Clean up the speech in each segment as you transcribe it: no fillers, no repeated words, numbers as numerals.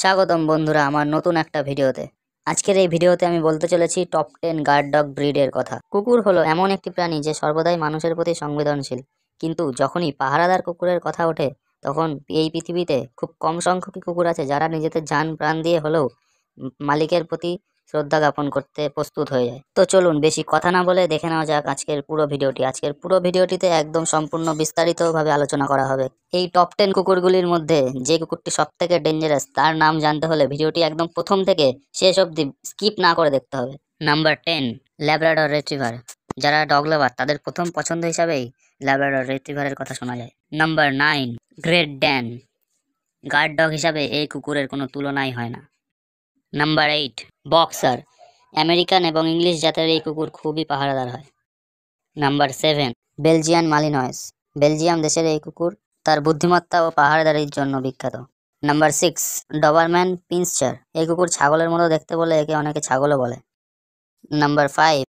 স্বাগতম বন্ধুরা আমার নতুন একটা ভিডিওতে। আজকের এই ভিডিওতে আমি বলতে চলেছি টপ 10 গার্ড ডগ ব্রিডের কথা। কুকুর হলো এমন একটি প্রাণী যে সর্বদাই মানুষের প্রতি সংবেদনশীল, কিন্তু যখনই পাহারাদার কুকুরের কথা ওঠে তখন এই পৃথিবীতে খুব কম সংখ্যকই কুকুর আছে যারা নিজেদের জান প্রাণ দিয়ে হলেও মালিকের প্রতি শ্রদ্ধা জ্ঞাপন করতে প্রস্তুত হয়ে যায়। তো চলুন বেশি কথা না বলে দেখে নেওয়া যাক আজকের পুরো ভিডিওটি। আজকের পুরো ভিডিওটিতে একদম সম্পূর্ণ বিস্তারিতভাবে আলোচনা করা হবে। এই টপ 10 কুকুরগুলির মধ্যে যে কুকুরটি সব থেকে ডেঞ্জারাস তার নাম জানতে হলে ভিডিওটি একদম প্রথম থেকে শেষ অবধি স্কিপ না করে দেখতে হবে। Number 10, Labrador retriever. যারা ডগ লাভার তাদের প্রথম পছন্দ হিসাবেই ল্যাব্রাডর রিট্রিভারের কথা শোনা যায়। Number 9, great Dane. Guard dog হিসাবে এই কুকুরের কোনো তুলনাই হয় না। Number 8, boxer. আমেরিকান এবং ইংলিশ জাতের এই কুকুর খুবই পাহারাদার হয়। Number 7, Belgian মালিনয়েস। বেলজিয়াম দেশের এই কুকুর তার বুদ্ধিমত্তা ও পাহারাদারির জন্য বিখ্যাত। Number 6, doberman pinscher. এই কুকুর ছাগলের মতো দেখতে বলে একে অনেকে ছাগলও বলে। Number 5,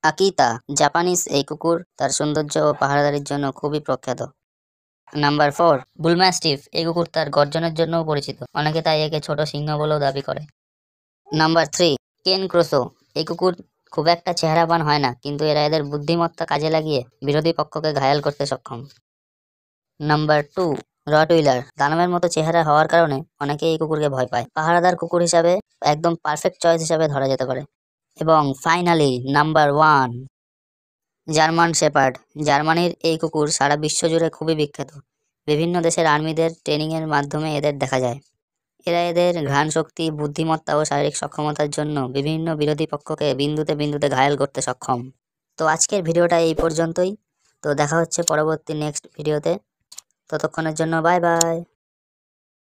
Akita. জাপানিজ এই কুকুর তার সৌন্দর্য ও পাহারাদারির জন্য খুবই প্রখ্যাত। নাম্বার 4, বুলম্যাস্টিফ। এই কুকুর তার গর্জনের জন্যও পরিচিত, অনেকে তাই একে ছোট সিংহ বলেও দাবি করে। নাম্বার 3, কেন ক্রোসো। এই কুকুর খুব একটা চেহারাবান হয় না, কিন্তু এরা এদের বুদ্ধিমত্তা কাজে লাগিয়ে বিরোধী পক্ষকে ঘায়াল করতে সক্ষম। Number 2, rottweiler. দানবের মতো চেহারা হওয়ার কারণে অনেকে এই কুকুরকে ভয় পায়। পাহারাদার কুকুর হিসাবে একদম পারফেক্ট চয়েস হিসাবে ধরা যেতে পারে। এবং ফাইনালি নাম্বার 1, জার্মান শেপার্ড। জার্মানির এই কুকুর সারা বিশ্ব জুড়ে খুবই বিখ্যাত। বিভিন্ন দেশের আর্মিদের ট্রেনিংয়ের মাধ্যমে এদের দেখা যায়। এরা এদের ঘ্রাণ শক্তি, বুদ্ধিমত্তা ও শারীরিক সক্ষমতার জন্য বিভিন্ন বিরোধী পক্ষকে বিন্দুতে বিন্দুতে ঘায়াল করতে সক্ষম। তো আজকের ভিডিওটা এই পর্যন্তই। তো দেখা হচ্ছে পরবর্তী নেক্সট ভিডিওতে। ততক্ষণের জন্য বাই বাই।